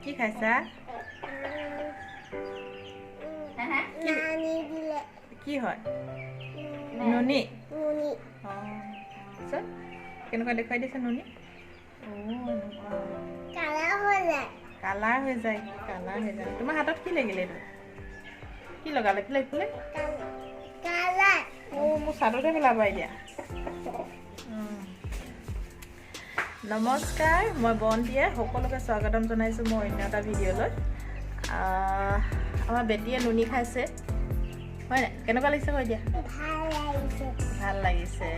কি খাইছা কি হয় নুনি কেনেকুৱা দেখুৱাই দিছে নুনি কালাৰ হৈ যায় তোমাৰ হাতত কি লাগিলে এইটো কি লগালে কি লাগিলে মোৰ চাদৰতে পেলাবা এতিয়া নমস্কাৰ মই বন্তিয়ে সকলোকে স্বাগতম জনাইছোঁ মোৰ অন্য এটা ভিডিঅ'লৈ আমাৰ বেটিয়ে নুনি খাইছে হয় না কেনেকুৱা লাগিছে কৈ দিয়া ভাল লাগিছে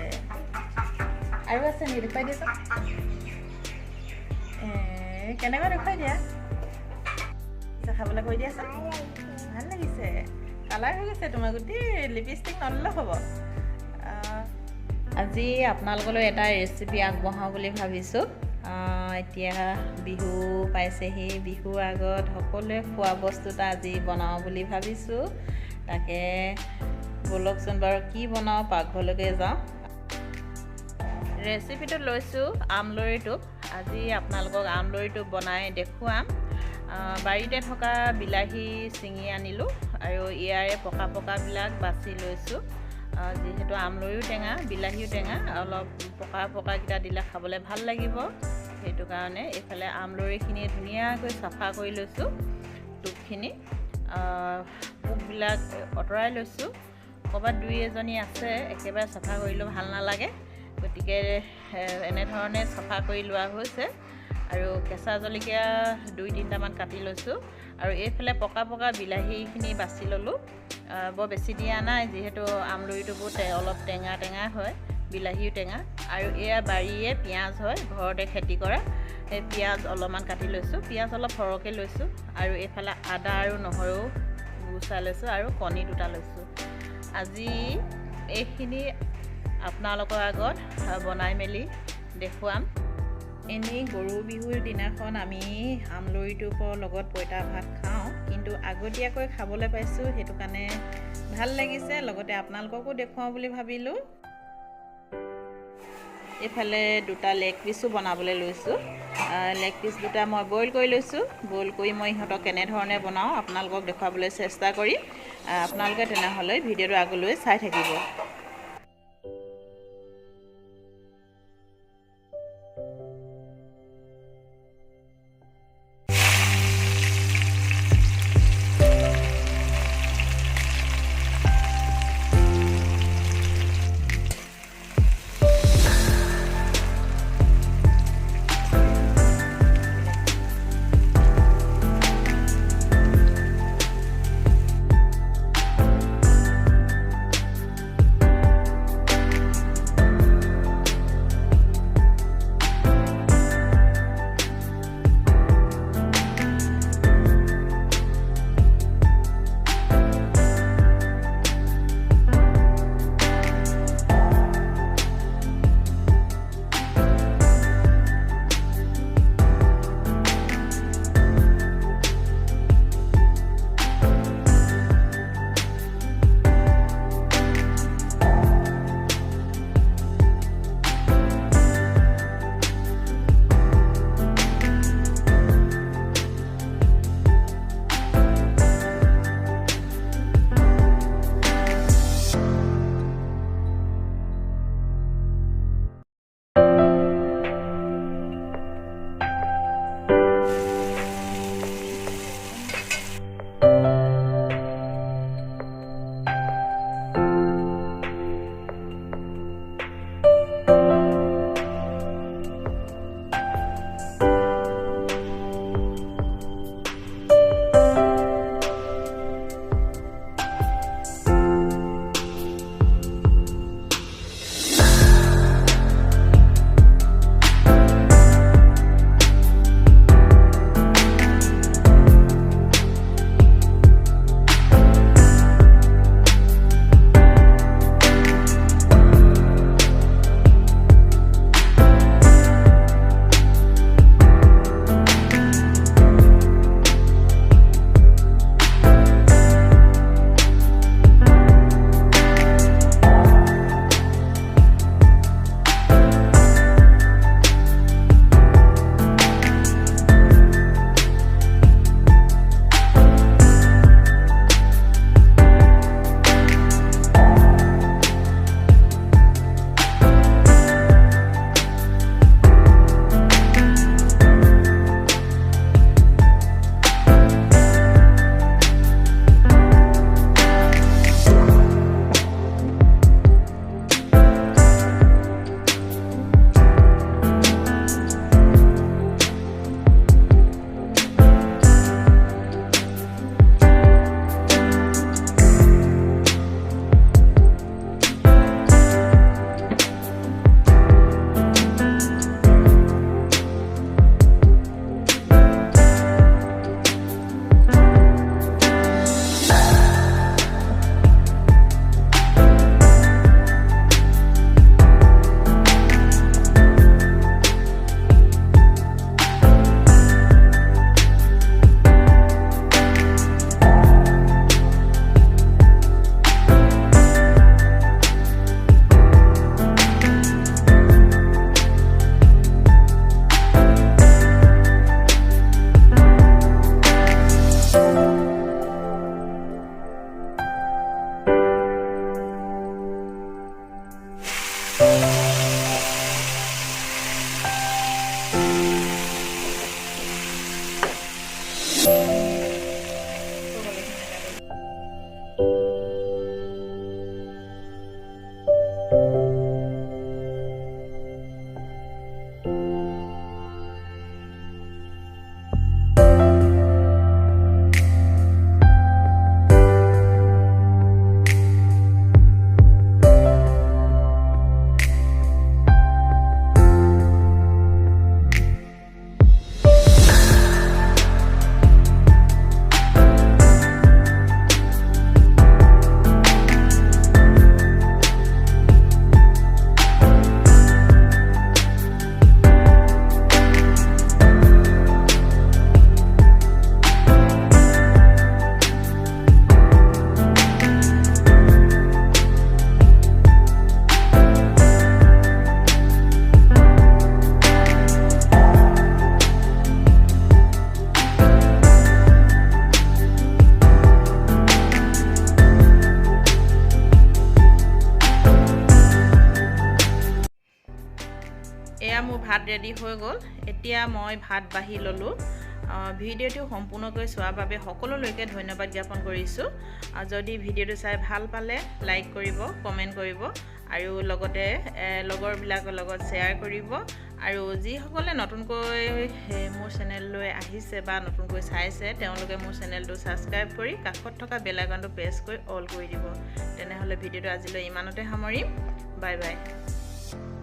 আৰু আছে নি দেখুৱাই দিয়াচোন কেনেকুৱা দেখুৱাই দিয়া খাবলৈ কৈ দিয়াচোন ভাল লাগিছে কালাৰ হৈ গৈছে তোমাৰ গোটেই লিপষ্টিক নললে হ'ব আজি আপোনালোকলৈ এটা ৰেচিপি আগবঢ়াওঁ বুলি ভাবিছোঁ এতিয়া বিহু পাইছেহি বিহুৰ আগত সকলোৱে খোৱা বস্তু এটা আজি বনাওঁ বুলি ভাবিছোঁ তাকে বলকচোন বাৰু কি বনাওঁ পাকঘৰলৈকে যাওঁ ৰেচিপিটো লৈছোঁ আমলৰিটো আজি আপোনালোকক আমলৰিটো বনাই দেখুৱাম বাৰীতে থকা বিলাহী ছিঙি আনিলোঁ আৰু ইয়াৰে পকাবিলাক বাছি লৈছোঁ যিহেতু আমলৰিও টেঙা বিলাহীও টেঙা অলপ পকাকেইটা দিলে খাবলৈ ভাল লাগিব সেইটো কাৰণে এইফালে আমলৰিখিনি ধুনীয়াকৈ চাফা কৰি লৈছোঁ টোপখিনি পোকবিলাক আঁতৰাই লৈছোঁ ক'ৰবাত দুই এজনী আছে একেবাৰে চাফা কৰিলেও ভাল নালাগে গতিকে এনেধৰণে চাফা কৰি লোৱা হৈছে আৰু কেঁচা জলকীয়া 2-3টামান কাটি লৈছোঁ আৰু এইফালে পকা বিলাহীখিনি বাছি ল'লোঁ বৰ বেছি দিয়া নাই যিহেতু আমলৰিটো বহুত অলপ টেঙা হয় বিলাহীও টেঙা আৰু এয়া বাৰীয়ে পিঁয়াজ হয় ঘৰতে খেতি কৰা সেই পিঁয়াজ অলপমান কাটি লৈছোঁ পিঁয়াজ অলপ সৰহকৈ লৈছোঁ আৰু এইফালে আদা আৰু নহৰু গুচাই লৈছোঁ আৰু কণী 2টা লৈছোঁ আজি এইখিনি আপোনালোকৰ আগত বনাই মেলি দেখুৱাম এনেই গৰু বিহুৰ দিনাখন আমি আমলৰিটোৰ লগত পঁইতা ভাত খাওঁ কিন্তু আগতীয়াকৈ খাবলৈ পাইছোঁ সেইটো কাৰণে ভাল লাগিছে লগতে আপোনালোককো দেখুৱাওঁ বুলি ভাবিলোঁ এইফালে 2টা লেগ পিছো বনাবলৈ লৈছোঁ লেগ পিচ 2টা মই বইল কৰি লৈছোঁ বইল কৰি মই ইহঁতক কেনেধৰণে বনাওঁ আপোনালোকক দেখুৱাবলৈ চেষ্টা কৰিম আপোনালোকে তেনেহ'লে ভিডিঅ'টো আগলৈ চাই থাকিব ৰেডি হৈ গ'ল এতিয়া মই ভাত বাঢ়ি ল'লোঁ ভিডিঅ'টো সম্পূৰ্ণকৈ চোৱাৰ বাবে সকলোলৈকে ধন্যবাদ জ্ঞাপন কৰিছোঁ যদি ভিডিঅ'টো চাই ভাল পালে লাইক কৰিব কমেণ্ট কৰিব আৰু লগতে লগৰবিলাকৰ লগত শ্বেয়াৰ কৰিব আৰু যিসকলে নতুনকৈ মোৰ চেনেললৈ আহিছে বা নতুনকৈ চাইছে তেওঁলোকে মোৰ চেনেলটো ছাবস্ক্ৰাইব কৰি কাষত থকা বেল আইকনটো প্ৰেছ কৰি অল কৰি দিব তেনেহ'লে ভিডিঅ'টো আজিলৈ ইমানতে সামৰিম বাই বাই